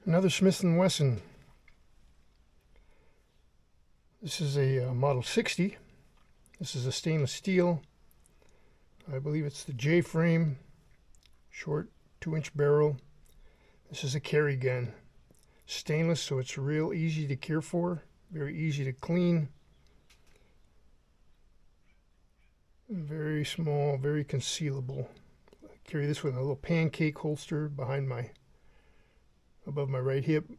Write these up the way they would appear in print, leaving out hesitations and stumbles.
Another Smith & Wesson. This is a Model 60. This is a stainless steel. I believe it's the J frame, short 2-inch barrel. This is a carry gun. Stainless, so it's real easy to care for, very easy to clean. Very small, very concealable. I carry this with a little pancake holster above my right hip.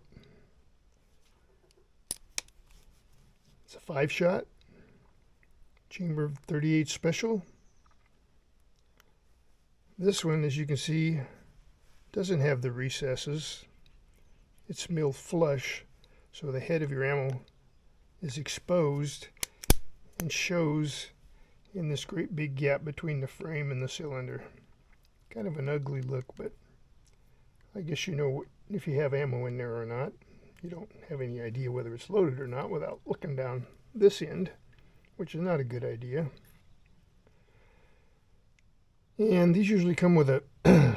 It's a 5-shot, chamber 38 special. This one, as you can see, doesn't have the recesses. It's milled flush, so the head of your ammo is exposed and shows in this great big gap between the frame and the cylinder. Kind of an ugly look, but I guess you know if you have ammo in there or not. You don't have any idea whether it's loaded or not without looking down this end, which is not a good idea. And these usually come with a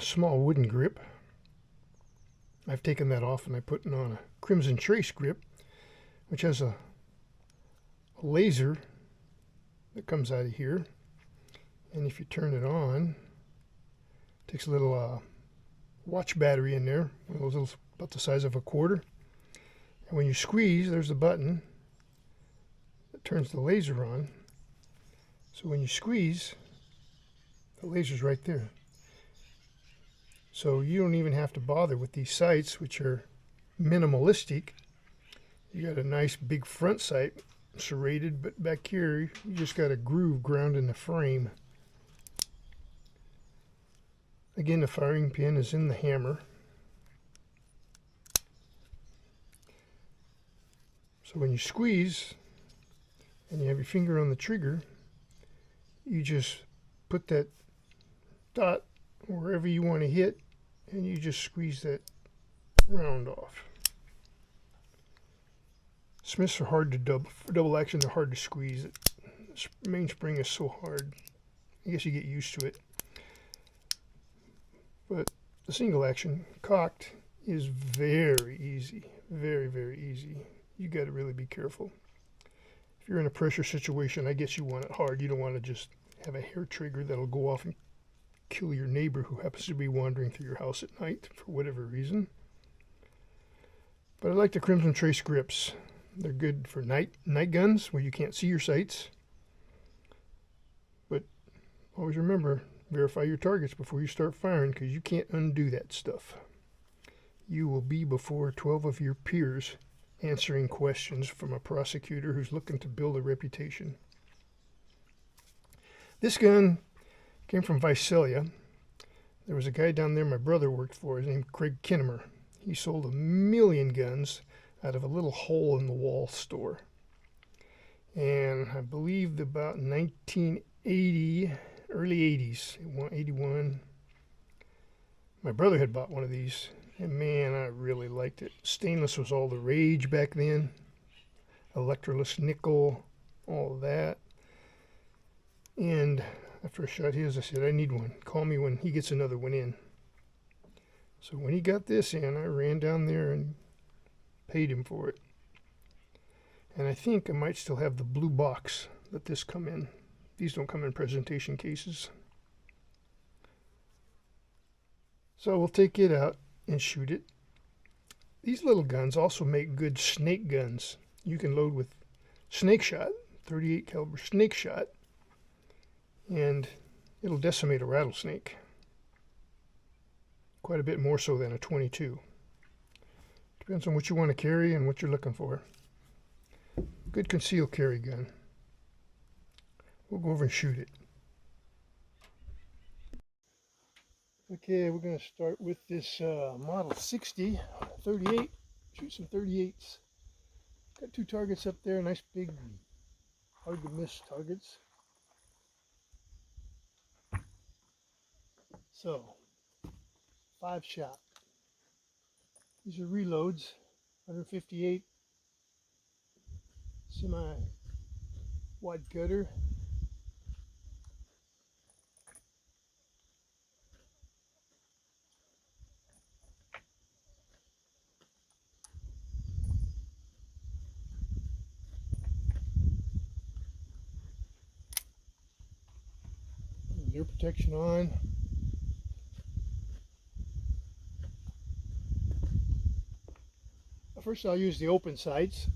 small wooden grip. I've taken that off and I put it on a Crimson Trace grip, which has a laser that comes out of here. And if you turn it on, it takes a little watch battery in there, one of those little, about the size of a quarter. And when you squeeze, there's a button that turns the laser on. So when you squeeze, the laser's right there. So you don't even have to bother with these sights, which are minimalistic. You got a nice big front sight, serrated, but back here you just got a groove ground in the frame. Again, the firing pin is in the hammer. So when you squeeze and you have your finger on the trigger, you just put that dot wherever you want to hit, and you just squeeze that round off. Smiths are hard to for double action, they're hard to squeeze. The mainspring is so hard. I guess you get used to it. But the single action, cocked, is very easy. Very, very easy. You got to really be careful. If you're in a pressure situation, I guess you want it hard. You don't want to just have a hair trigger that'll go off and kill your neighbor who happens to be wandering through your house at night for whatever reason. But I like the Crimson Trace grips. They're good for night guns where you can't see your sights. But always remember, verify your targets before you start firing, because you can't undo that stuff. You will be before 12 of your peers answering questions from a prosecutor who's looking to build a reputation. This gun came from Visalia. There was a guy down there my brother worked for. His name Craig Kinnemer. He sold 1 million guns out of a little hole in the wall store. And I believe about 1980, early 80s, 81, my brother had bought one of these. And man, I really liked it. Stainless was all the rage back then. Electroless nickel, all of that. And after I shot his, I said, I need one. Call me when he gets another one in. So when he got this in, I ran down there and paid him for it. And I think I might still have the blue box that this come in. These don't come in presentation cases. So we'll take it out and shoot it. These little guns also make good snake guns. You can load with snake shot, 38 caliber snake shot, and it'll decimate a rattlesnake. Quite a bit more so than a 22. Depends on what you want to carry and what you're looking for. Good concealed carry gun. We'll go over and shoot it. Okay, we're going to start with this Model 60, 38. Shoot some 38s. Got 2 targets up there, nice big, hard to miss targets. So, 5-shot. These are reloads, 158 semi-wide cutter. ear protection on. First I'll use the open sights.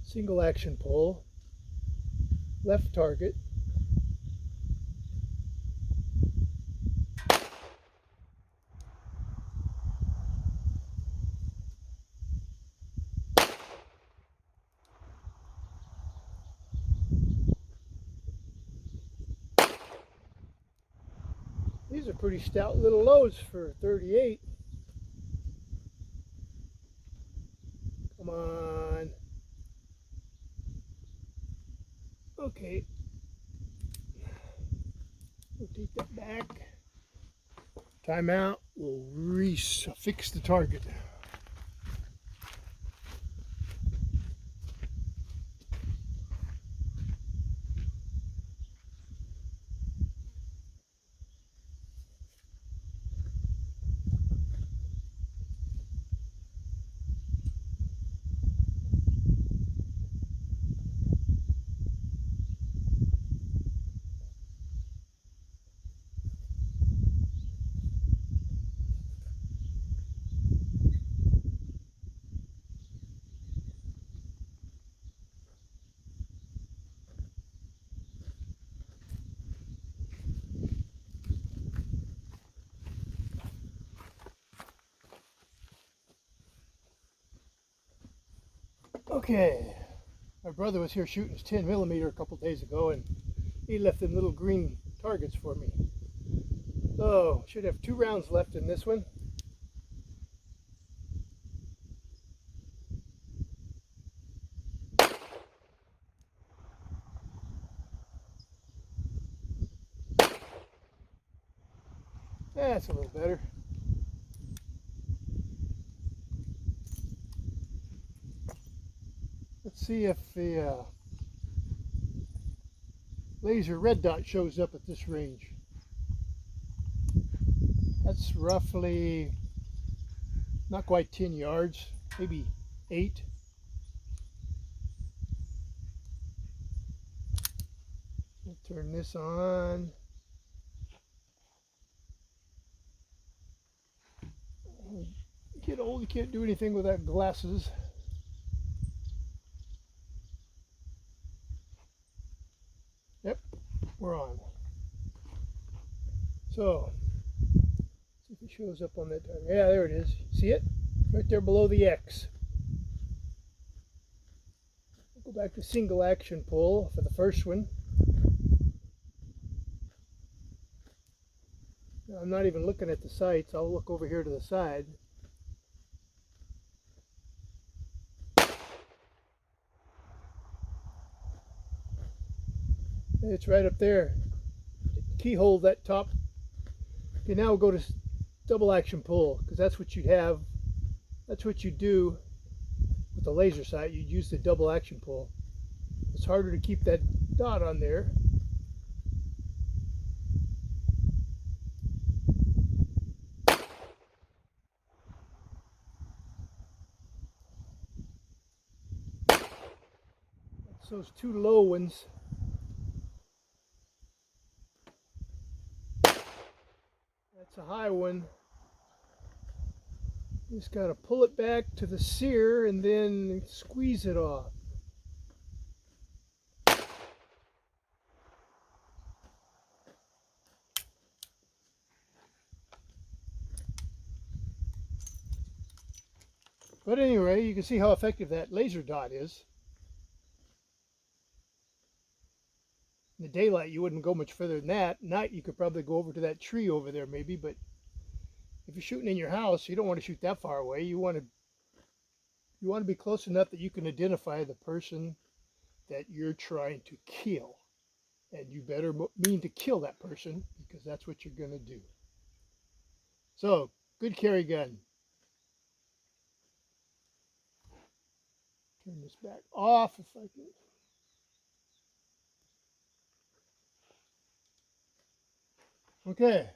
Single action pull. Left target. These are pretty stout little loads for 38. Come on. Okay. We'll take that back. Time out. We'll fix the target. Okay, my brother was here shooting his 10mm a couple days ago, and he left them little green targets for me. So, should have 2 rounds left in this one. That's a little better. Let's see if the laser red dot shows up at this range. That's roughly not quite 10 yards, maybe 8. We'll turn this on. Get old, you can't do anything without glasses. Yep, we're on. So, see if it shows up on that target. Yeah, there it is. See it? Right there below the X. We'll go back to single action pull for the first one. Now, I'm not even looking at the sights. I'll look over here to the side. It's right up there. Keyhole that top. Okay, now we'll go to double action pull, because that's what you'd have. That's what you do with the laser sight. You'd use the double action pull. It's harder to keep that dot on there. That's those 2 low ones. That's a high one. You just got to pull it back to the sear and then squeeze it off. But anyway, you can see how effective that laser dot is. In the daylight, you wouldn't go much further than that. At night, you could probably go over to that tree over there maybe, but if you're shooting in your house, you don't want to shoot that far away. You want to be close enough that you can identify the person that you're trying to kill. And you better mean to kill that person, because that's what you're going to do. So, good carry gun. Turn this back off if I can. Okay.